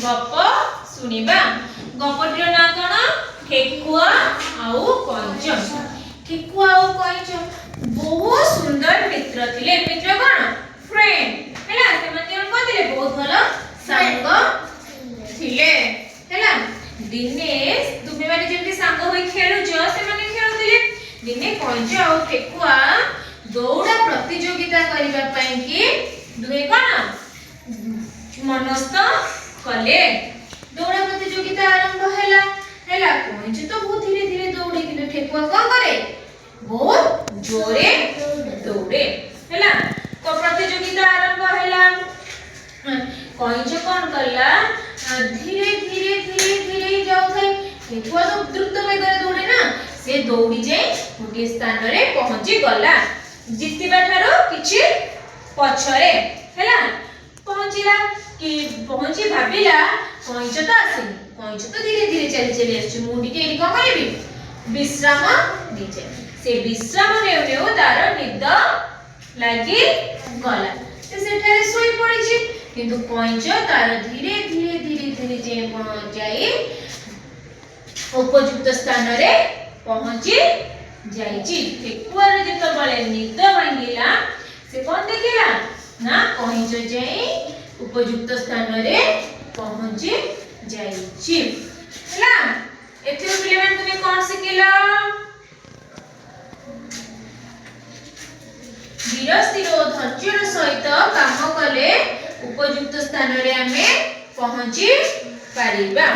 गप सुनिबा गपटीर ना कोन ठेकुआ आउ कंच ठेकुआ आउ कंच बहुत सुंदर मित्र थिले मित्र कोन फ्रेंड हैला से माने को थिले बहुत भलो संग थिले हैला दिने तुमे माने जेमति संग होई खेलुछ से माने खेलुथिले दिने कंच आउ ठेकुआ दौड़ा प्रतियोगिता करिबा पई कि दुहे कोन मनस्थ कले दौड़ा प्रतियोगिता आरंभ हैला हैला कंच तो बहुत धीरे धीरे दौड़े कि ठेकुआ कोन करे बहुत जोरे दौड़े हैला को प्रतियोगिता आरंभ हैला कंच कोन करला धीरे धीरे धीरे धीरे जाउ थे ठेकुआ तो द्रुत वेगरे दौड़े ना से दौड़ी जाई गोटे स्थान रे पहुंची गला जितिबा थारो किछि पछरे हैला पहुंचीला कि पहुंची भाबिला कंच तो आसीनी कंच तो धीरे धीरे चली चली आछी मु टिके एडी को करबी विश्राम दीजे से विश्राम नेउ नेउ तार निद लागी गला से सेठारे सोई पड़िछि किंतु कंच तार धीरे धीरे धीरे धीरे जे पहुंच जाई उपयुक्त स्थान रे पहुंची जाईची ठेकुआर जेतो बळे निद भांगिला से कोन देखिला ना कंच जाई उपयुक्त स्थान रे पहुंची जाईची हैला एथिरो पिलेमान तुमे कोन सिखिला धीर स्थिर और धैर्यर सहित काम कले उपयुक्त स्थान रे हमें पहुंची पारिबा।